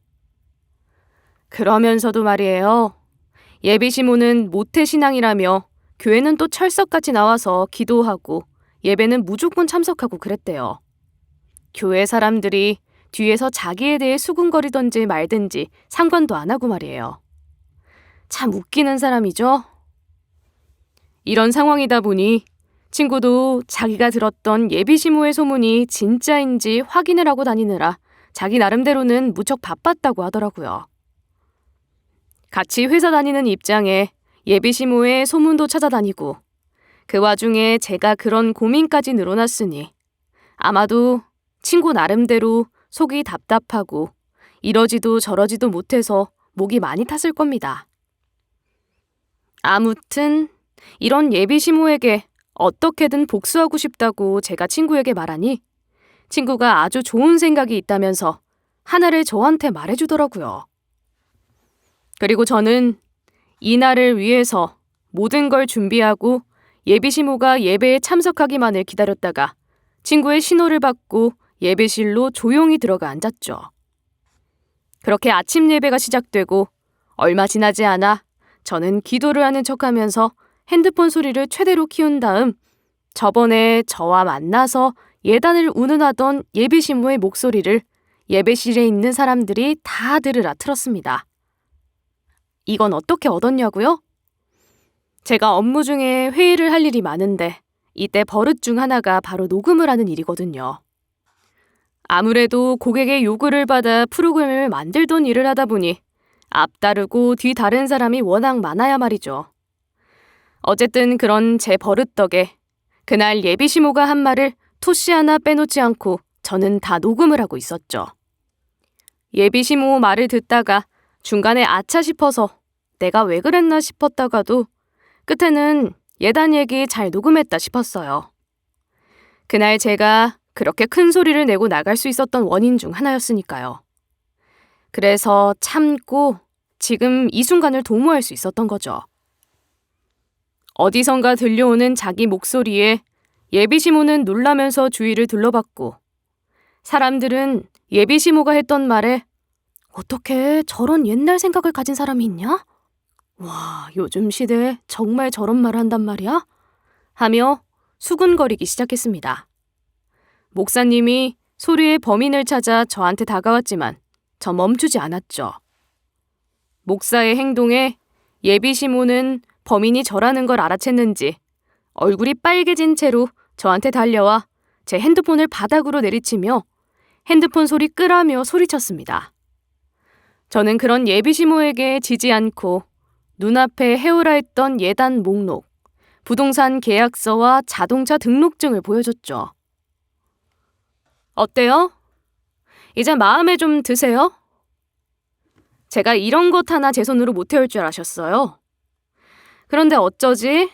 그러면서도 말이에요. 예비시모는 모태신앙이라며 교회는 또 철석같이 나와서 기도하고 예배는 무조건 참석하고 그랬대요. 교회 사람들이 뒤에서 자기에 대해 수군거리던지 말든지 상관도 안 하고 말이에요. 참 웃기는 사람이죠? 이런 상황이다 보니 친구도 자기가 들었던 예비시모의 소문이 진짜인지 확인을 하고 다니느라 자기 나름대로는 무척 바빴다고 하더라고요. 같이 회사 다니는 입장에 예비시모의 소문도 찾아다니고 그 와중에 제가 그런 고민까지 늘어났으니 아마도 친구 나름대로 속이 답답하고 이러지도 저러지도 못해서 목이 많이 탔을 겁니다. 아무튼 이런 예비시모에게 어떻게든 복수하고 싶다고 제가 친구에게 말하니 친구가 아주 좋은 생각이 있다면서 하나를 저한테 말해주더라고요. 그리고 저는 이날을 위해서 모든 걸 준비하고 예비시모가 예배에 참석하기만을 기다렸다가 친구의 신호를 받고 예배실로 조용히 들어가 앉았죠. 그렇게 아침 예배가 시작되고 얼마 지나지 않아 저는 기도를 하는 척하면서 핸드폰 소리를 최대로 키운 다음 저번에 저와 만나서 예단을 운운하던 예비신부의 목소리를 예배실에 있는 사람들이 다 들으라 틀었습니다. 이건 어떻게 얻었냐고요? 제가 업무 중에 회의를 할 일이 많은데 이때 버릇 중 하나가 바로 녹음을 하는 일이거든요. 아무래도 고객의 요구를 받아 프로그램을 만들던 일을 하다 보니 앞다르고 뒤다른 사람이 워낙 많아야 말이죠. 어쨌든 그런 제 버릇 덕에 그날 예비시모가 한 말을 토시 하나 빼놓지 않고 저는 다 녹음을 하고 있었죠. 예비시모 말을 듣다가 중간에 아차 싶어서 내가 왜 그랬나 싶었다가도 끝에는 예단 얘기 잘 녹음했다 싶었어요. 그날 제가 그렇게 큰 소리를 내고 나갈 수 있었던 원인 중 하나였으니까요. 그래서 참고 지금 이 순간을 도모할 수 있었던 거죠. 어디선가 들려오는 자기 목소리에 예비시모는 놀라면서 주위를 둘러봤고 사람들은 예비시모가 했던 말에 어떻게 저런 옛날 생각을 가진 사람이 있냐? 와, 요즘 시대에 정말 저런 말을 한단 말이야? 하며 수군거리기 시작했습니다. 목사님이 소리의 범인을 찾아 저한테 다가왔지만 저 멈추지 않았죠. 목사의 행동에 예비시모는 범인이 저라는 걸 알아챘는지 얼굴이 빨개진 채로 저한테 달려와 제 핸드폰을 바닥으로 내리치며 핸드폰 소리 끄라며 소리쳤습니다. 저는 그런 예비시모에게 지지 않고 눈앞에 해오라 했던 예단 목록, 부동산 계약서와 자동차 등록증을 보여줬죠. 어때요? 이제 마음에 좀 드세요? 제가 이런 것 하나 제 손으로 못 해올 줄 아셨어요? 그런데 어쩌지?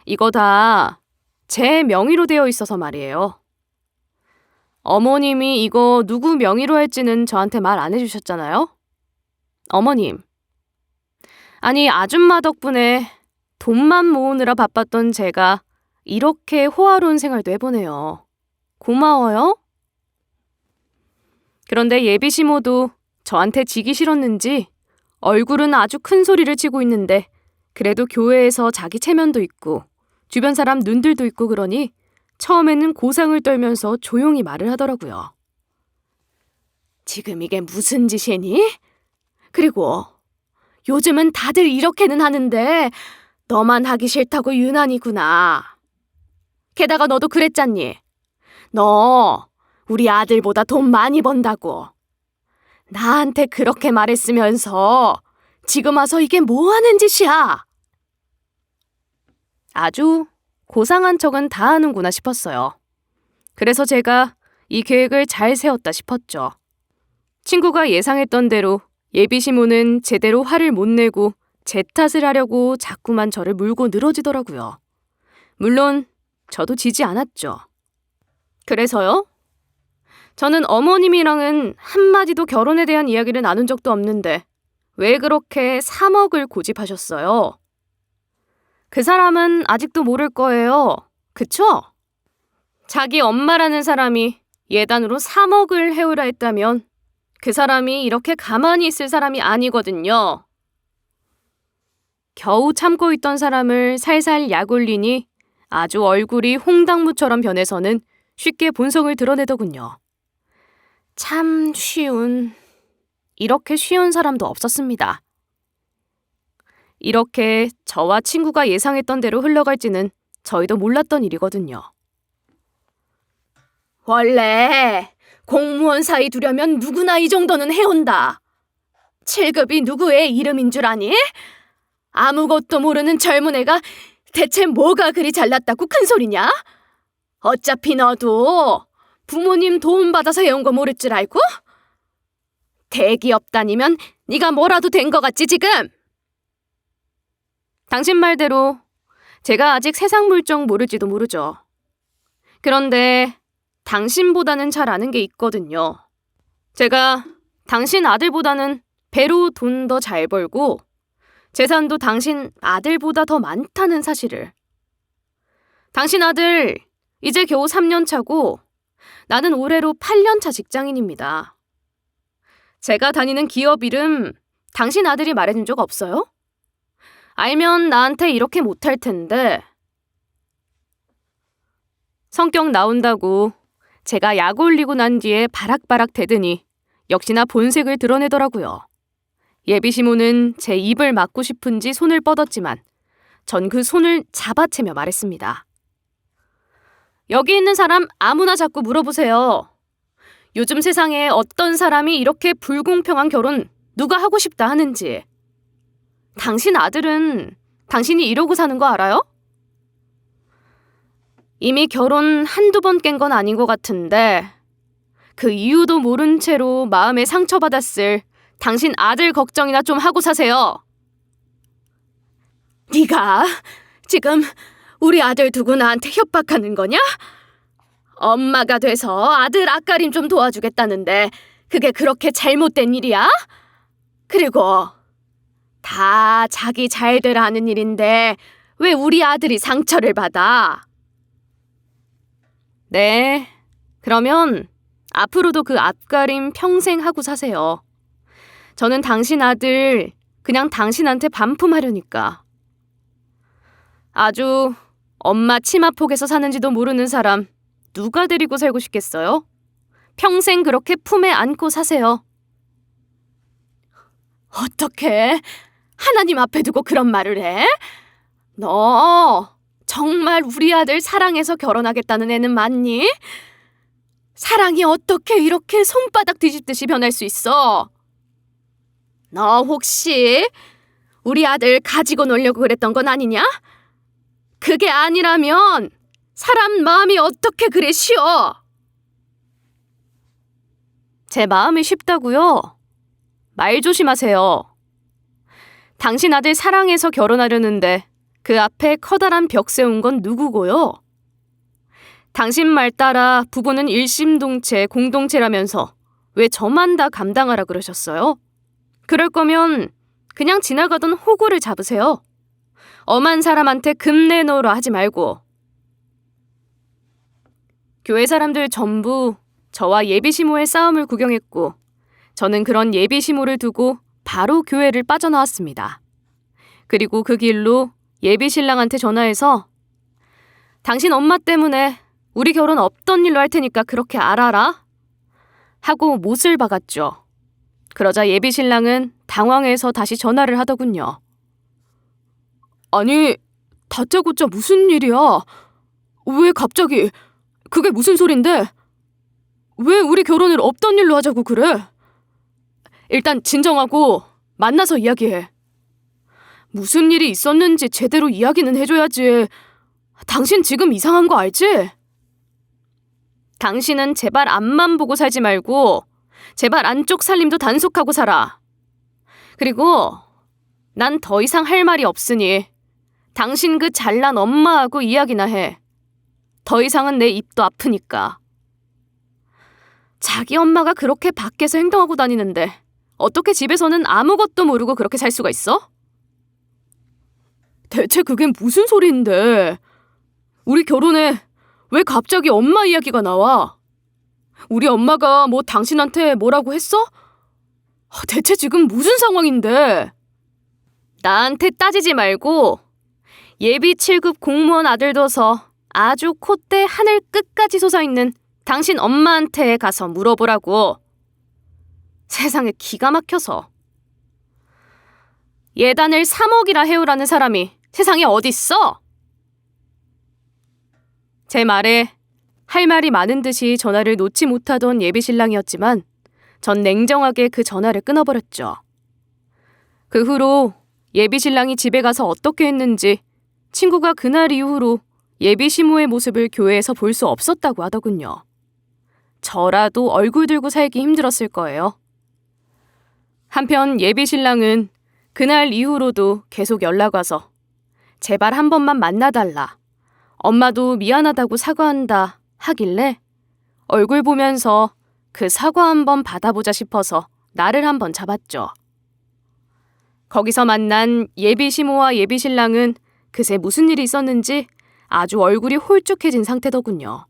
이거 다 제 명의로 되어 있어서 말이에요. 어머님이 이거 누구 명의로 할지는 저한테 말 안 해주셨잖아요? 어머님. 아니, 아줌마 덕분에 돈만 모으느라 바빴던 제가 이렇게 호화로운 생활도 해보네요. 고마워요? 그런데 예비시모도 저한테 지기 싫었는지 얼굴은 아주 큰 소리를 치고 있는데 그래도 교회에서 자기 체면도 있고 주변 사람 눈들도 있고 그러니 처음에는 고상을 떨면서 조용히 말을 하더라고요. 지금 이게 무슨 짓이니? 그리고 요즘은 다들 이렇게는 하는데 너만 하기 싫다고 유난이구나. 게다가 너도 그랬잖니. 너 우리 아들보다 돈 많이 번다고. 나한테 그렇게 말했으면서 지금 와서 이게 뭐 하는 짓이야? 아주 고상한 척은 다 하는구나 싶었어요. 그래서 제가 이 계획을 잘 세웠다 싶었죠. 친구가 예상했던 대로 예비시모는 제대로 화를 못 내고 제 탓을 하려고 자꾸만 저를 물고 늘어지더라고요. 물론 저도 지지 않았죠. 그래서요? 저는 어머님이랑은 한마디도 결혼에 대한 이야기를 나눈 적도 없는데 왜 그렇게 3억을 고집하셨어요? 그 사람은 아직도 모를 거예요. 그쵸? 자기 엄마라는 사람이 예단으로 3억을 해오라 했다면 그 사람이 이렇게 가만히 있을 사람이 아니거든요. 겨우 참고 있던 사람을 살살 약올리니 아주 얼굴이 홍당무처럼 변해서는 쉽게 본성을 드러내더군요. 참 이렇게 쉬운 사람도 없었습니다. 이렇게 저와 친구가 예상했던 대로 흘러갈지는 저희도 몰랐던 일이거든요. 원래 공무원 사이 두려면 누구나 이 정도는 해온다. 7급이 누구의 이름인 줄 아니? 아무것도 모르는 젊은 애가 대체 뭐가 그리 잘났다고 큰 소리냐? 어차피 너도 부모님 도움 받아서 해온 거 모를 줄 알고? 대기업 다니면 네가 뭐라도 된 거 같지 지금? 당신 말대로 제가 아직 세상 물정 모를지도 모르죠. 그런데 당신보다는 잘 아는 게 있거든요. 제가 당신 아들보다는 배로 돈 더 잘 벌고 재산도 당신 아들보다 더 많다는 사실을. 당신 아들 이제 겨우 3년 차고 나는 올해로 8년 차 직장인입니다. 제가 다니는 기업 이름 당신 아들이 말해준 적 없어요? 알면 나한테 이렇게 못할 텐데. 성격 나온다고 제가 약 올리고 난 뒤에 바락바락 대더니 역시나 본색을 드러내더라고요. 예비시모는 제 입을 막고 싶은지 손을 뻗었지만 전 그 손을 잡아채며 말했습니다. 여기 있는 사람 아무나 자꾸 물어보세요. 요즘 세상에 어떤 사람이 이렇게 불공평한 결혼 누가 하고 싶다 하는지. 당신 아들은 당신이 이러고 사는 거 알아요? 이미 결혼 한두 번 깬 건 아닌 것 같은데 그 이유도 모른 채로 마음에 상처받았을 당신 아들 걱정이나 좀 하고 사세요. 네가 지금 우리 아들 두고 나한테 협박하는 거냐? 엄마가 돼서 아들 앞가림 좀 도와주겠다는데 그게 그렇게 잘못된 일이야? 그리고 다 자기 잘 되라 하는 일인데 왜 우리 아들이 상처를 받아? 네, 그러면 앞으로도 그 앞가림 평생 하고 사세요. 저는 당신 아들 그냥 당신한테 반품하려니까. 아주 엄마 치마폭에서 사는지도 모르는 사람 누가 데리고 살고 싶겠어요? 평생 그렇게 품에 안고 사세요. 어떻게 하나님 앞에 두고 그런 말을 해? 너 정말 우리 아들 사랑해서 결혼하겠다는 애는 맞니? 사랑이 어떻게 이렇게 손바닥 뒤집듯이 변할 수 있어? 너 혹시 우리 아들 가지고 놀려고 그랬던 건 아니냐? 그게 아니라면 사람 마음이 어떻게 그래 쉬워? 제 마음이 쉽다고요? 말 조심하세요. 당신 아들 사랑해서 결혼하려는데 그 앞에 커다란 벽 세운 건 누구고요? 당신 말 따라 부부는 일심동체 공동체라면서 왜 저만 다 감당하라 그러셨어요? 그럴 거면 그냥 지나가던 호구를 잡으세요. 엄한 사람한테 금 내놓으라 하지 말고. 교회 사람들 전부 저와 예비시모의 싸움을 구경했고 저는 그런 예비시모를 두고 바로 교회를 빠져나왔습니다. 그리고 그 길로 예비신랑한테 전화해서 당신 엄마 때문에 우리 결혼 없던 일로 할 테니까 그렇게 알아라 하고 못을 박았죠. 그러자 예비신랑은 당황해서 다시 전화를 하더군요. 아니, 다짜고짜 무슨 일이야? 왜 갑자기? 그게 무슨 소린데? 왜 우리 결혼을 없던 일로 하자고 그래? 일단 진정하고 만나서 이야기해. 무슨 일이 있었는지 제대로 이야기는 해줘야지. 당신 지금 이상한 거 알지? 당신은 제발 앞만 보고 살지 말고 제발 안쪽 살림도 단속하고 살아. 그리고 난 더 이상 할 말이 없으니 당신 그 잘난 엄마하고 이야기나 해. 더 이상은 내 입도 아프니까. 자기 엄마가 그렇게 밖에서 행동하고 다니는데 어떻게 집에서는 아무것도 모르고 그렇게 살 수가 있어? 대체 그게 무슨 소리인데? 우리 결혼에 왜 갑자기 엄마 이야기가 나와? 우리 엄마가 뭐 당신한테 뭐라고 했어? 대체 지금 무슨 상황인데? 나한테 따지지 말고 예비 7급 공무원 아들 둬서 아주 콧대 하늘 끝까지 솟아있는 당신 엄마한테 가서 물어보라고. 세상에 기가 막혀서. 예단을 3억이라 해오라는 사람이 세상에 어딨어? 제 말에 할 말이 많은 듯이 전화를 놓지 못하던 예비신랑이었지만 전 냉정하게 그 전화를 끊어버렸죠. 그 후로 예비신랑이 집에 가서 어떻게 했는지 친구가 그날 이후로 예비시모의 모습을 교회에서 볼 수 없었다고 하더군요. 저라도 얼굴 들고 살기 힘들었을 거예요. 한편 예비신랑은 그날 이후로도 계속 연락 와서 제발 한 번만 만나달라. 엄마도 미안하다고 사과한다 하길래 얼굴 보면서 그 사과 한번 받아보자 싶어서 날을 한번 잡았죠. 거기서 만난 예비시모와 예비신랑은 그새 무슨 일이 있었는지 아주 얼굴이 홀쭉해진 상태더군요.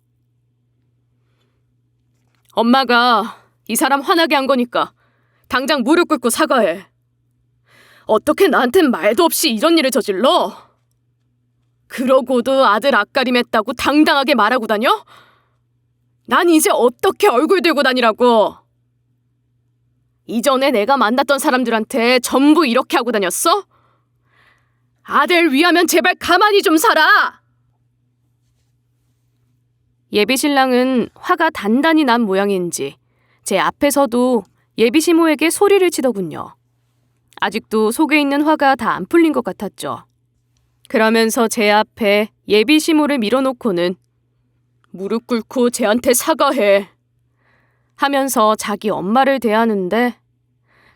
엄마가 이 사람 화나게 한 거니까 당장 무릎 꿇고 사과해. 어떻게 나한텐 말도 없이 이런 일을 저질러? 그러고도 아들 앞가림했다고 당당하게 말하고 다녀? 난 이제 어떻게 얼굴 들고 다니라고? 이전에 내가 만났던 사람들한테 전부 이렇게 하고 다녔어? 아들 위하면 제발 가만히 좀 살아! 예비신랑은 화가 단단히 난 모양인지 제 앞에서도 예비시모에게 소리를 치더군요. 아직도 속에 있는 화가 다 안 풀린 것 같았죠. 그러면서 제 앞에 예비시모를 밀어놓고는 무릎 꿇고 쟤한테 사과해 하면서 자기 엄마를 대하는데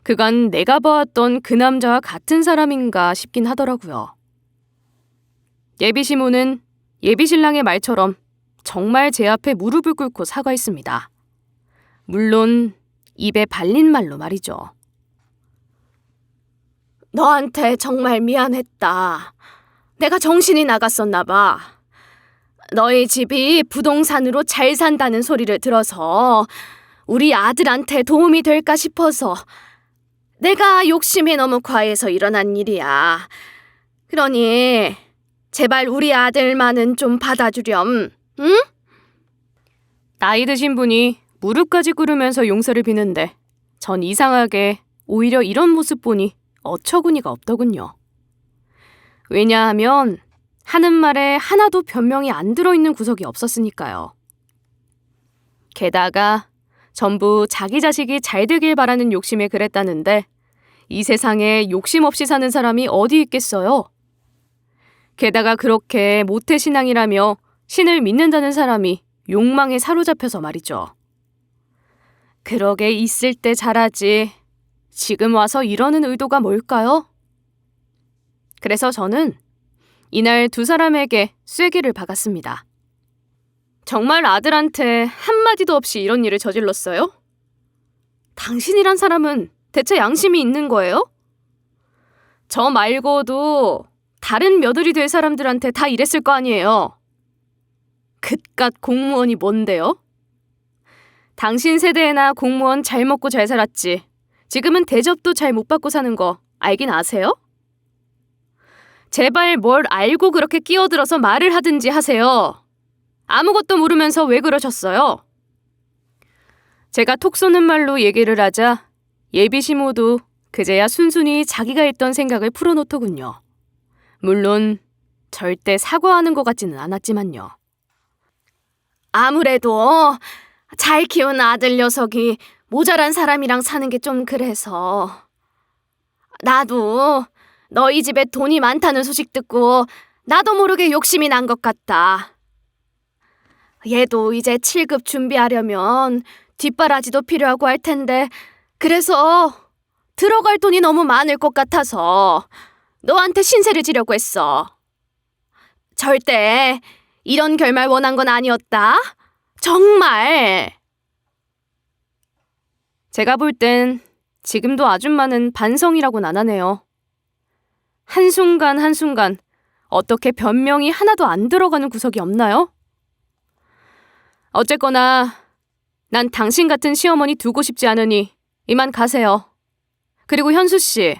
그간 내가 봐왔던 그 남자와 같은 사람인가 싶긴 하더라고요. 예비시모는 예비신랑의 말처럼 정말 제 앞에 무릎을 꿇고 사과했습니다. 물론 입에 발린 말로 말이죠. 너한테 정말 미안했다. 내가 정신이 나갔었나 봐. 너희 집이 부동산으로 잘 산다는 소리를 들어서 우리 아들한테 도움이 될까 싶어서 내가 욕심이 너무 과해서 일어난 일이야. 그러니 제발 우리 아들만은 좀 받아주렴. 응? 나이 드신 분이 무릎까지 꿇으면서 용서를 비는데 전 이상하게 오히려 이런 모습 보니 어처구니가 없더군요. 왜냐하면 하는 말에 하나도 변명이 안 들어있는 구석이 없었으니까요. 게다가 전부 자기 자식이 잘 되길 바라는 욕심에 그랬다는데 이 세상에 욕심 없이 사는 사람이 어디 있겠어요? 게다가 그렇게 모태신앙이라며 신을 믿는다는 사람이 욕망에 사로잡혀서 말이죠. 그러게 있을 때 잘하지. 지금 와서 이러는 의도가 뭘까요? 그래서 저는 이날 두 사람에게 쐐기를 박았습니다. 정말 아들한테 한마디도 없이 이런 일을 저질렀어요? 당신이란 사람은 대체 양심이 있는 거예요? 저 말고도 다른 며느리 될 사람들한테 다 이랬을 거 아니에요. 그깟 공무원이 뭔데요? 당신 세대에나 공무원 잘 먹고 잘 살았지. 지금은 대접도 잘 못 받고 사는 거 알긴 아세요? 제발 뭘 알고 그렇게 끼어들어서 말을 하든지 하세요. 아무것도 모르면서 왜 그러셨어요? 제가 톡 쏘는 말로 얘기를 하자 예비시모도 그제야 순순히 자기가 했던 생각을 풀어놓더군요. 물론 절대 사과하는 것 같지는 않았지만요. 아무래도 잘 키운 아들 녀석이 모자란 사람이랑 사는 게 좀 그래서. 나도 너희 집에 돈이 많다는 소식 듣고 나도 모르게 욕심이 난 것 같다. 얘도 이제 7급 준비하려면 뒷바라지도 필요하고 할 텐데 그래서 들어갈 돈이 너무 많을 것 같아서 너한테 신세를 지려고 했어. 절대 이런 결말 원한 건 아니었다. 정말. 제가 볼 땐 지금도 아줌마는 반성이라고는 안 하네요. 한순간 한순간 어떻게 변명이 하나도 안 들어가는 구석이 없나요? 어쨌거나 난 당신 같은 시어머니 두고 싶지 않으니 이만 가세요. 그리고 현수 씨,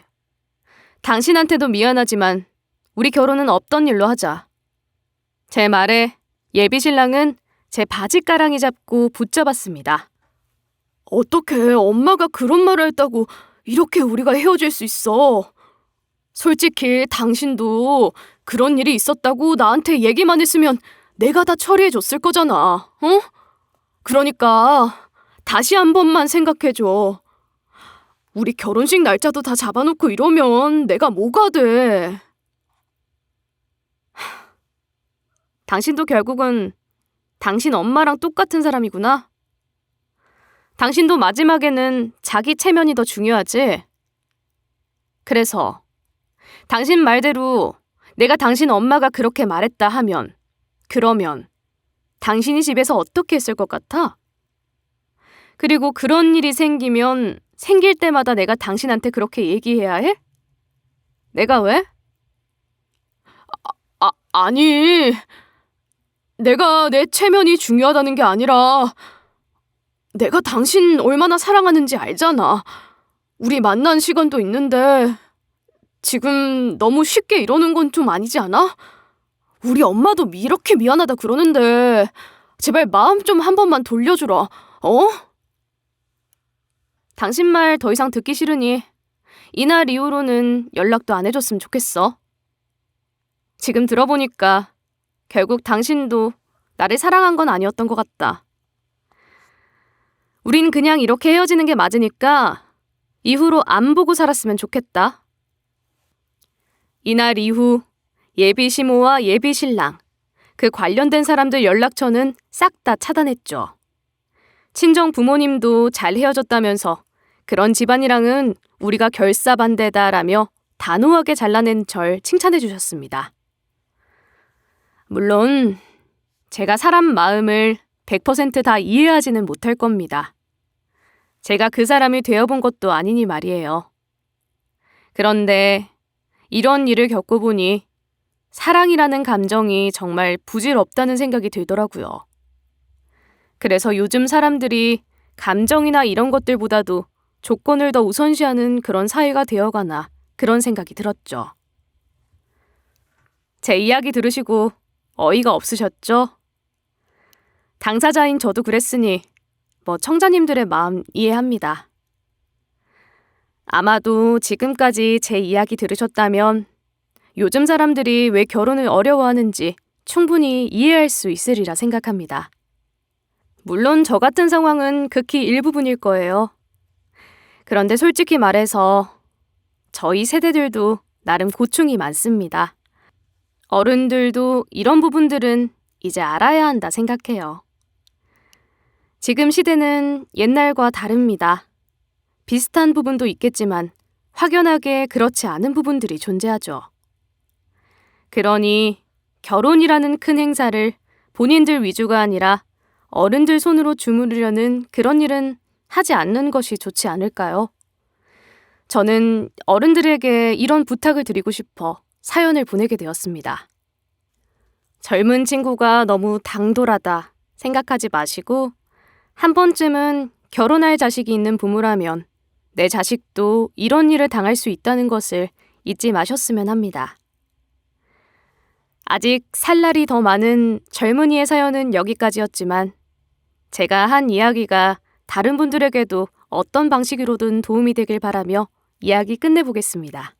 당신한테도 미안하지만 우리 결혼은 없던 일로 하자. 제 말에 예비신랑은 제 바지가랑이 잡고 붙잡았습니다. 어떻게 엄마가 그런 말을 했다고 이렇게 우리가 헤어질 수 있어? 솔직히 당신도 그런 일이 있었다고 나한테 얘기만 했으면 내가 다 처리해줬을 거잖아. 어? 그러니까 다시 한 번만 생각해줘. 우리 결혼식 날짜도 다 잡아놓고 이러면 내가 뭐가 돼? 당신도 결국은 당신 엄마랑 똑같은 사람이구나. 당신도 마지막에는 자기 체면이 더 중요하지. 그래서 당신 말대로 내가 당신 엄마가 그렇게 말했다 하면 그러면 당신이 집에서 어떻게 했을 것 같아? 그리고 그런 일이 생기면 생길 때마다 내가 당신한테 그렇게 얘기해야 해? 내가 왜? 아니, 내가 내 체면이 중요하다는 게 아니라 내가 당신 얼마나 사랑하는지 알잖아. 우리 만난 시간도 있는데 지금 너무 쉽게 이러는 건 좀 아니지 않아? 우리 엄마도 이렇게 미안하다 그러는데 제발 마음 좀 한 번만 돌려주라. 어? 당신 말 더 이상 듣기 싫으니 이날 이후로는 연락도 안 해줬으면 좋겠어. 지금 들어보니까 결국 당신도 나를 사랑한 건 아니었던 것 같다. 우린 그냥 이렇게 헤어지는 게 맞으니까 이후로 안 보고 살았으면 좋겠다. 이날 이후 예비 시모와 예비 신랑, 그 관련된 사람들 연락처는 싹 다 차단했죠. 친정 부모님도 잘 헤어졌다면서 그런 집안이랑은 우리가 결사반대다라며 단호하게 잘라낸 절 칭찬해 주셨습니다. 물론 제가 사람 마음을 100% 다 이해하지는 못할 겁니다. 제가 그 사람이 되어본 것도 아니니 말이에요. 그런데 이런 일을 겪어보니 사랑이라는 감정이 정말 부질없다는 생각이 들더라고요. 그래서 요즘 사람들이 감정이나 이런 것들보다도 조건을 더 우선시하는 그런 사회가 되어가나 그런 생각이 들었죠. 제 이야기 들으시고 어이가 없으셨죠? 당사자인 저도 그랬으니 청자님들의 마음 이해합니다. 아마도 지금까지 제 이야기 들으셨다면 요즘 사람들이 왜 결혼을 어려워하는지 충분히 이해할 수 있으리라 생각합니다. 물론 저 같은 상황은 극히 일부분일 거예요. 그런데 솔직히 말해서 저희 세대들도 나름 고충이 많습니다. 어른들도 이런 부분들은 이제 알아야 한다 생각해요. 지금 시대는 옛날과 다릅니다. 비슷한 부분도 있겠지만 확연하게 그렇지 않은 부분들이 존재하죠. 그러니 결혼이라는 큰 행사를 본인들 위주가 아니라 어른들 손으로 주무르려는 그런 일은 하지 않는 것이 좋지 않을까요? 저는 어른들에게 이런 부탁을 드리고 싶어 사연을 보내게 되었습니다. 젊은 친구가 너무 당돌하다 생각하지 마시고 한 번쯤은 결혼할 자식이 있는 부모라면 내 자식도 이런 일을 당할 수 있다는 것을 잊지 마셨으면 합니다. 아직 살 날이 더 많은 젊은이의 사연은 여기까지였지만 제가 한 이야기가 다른 분들에게도 어떤 방식으로든 도움이 되길 바라며 이야기 끝내보겠습니다.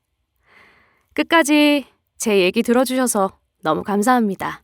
끝까지 제 얘기 들어주셔서 너무 감사합니다.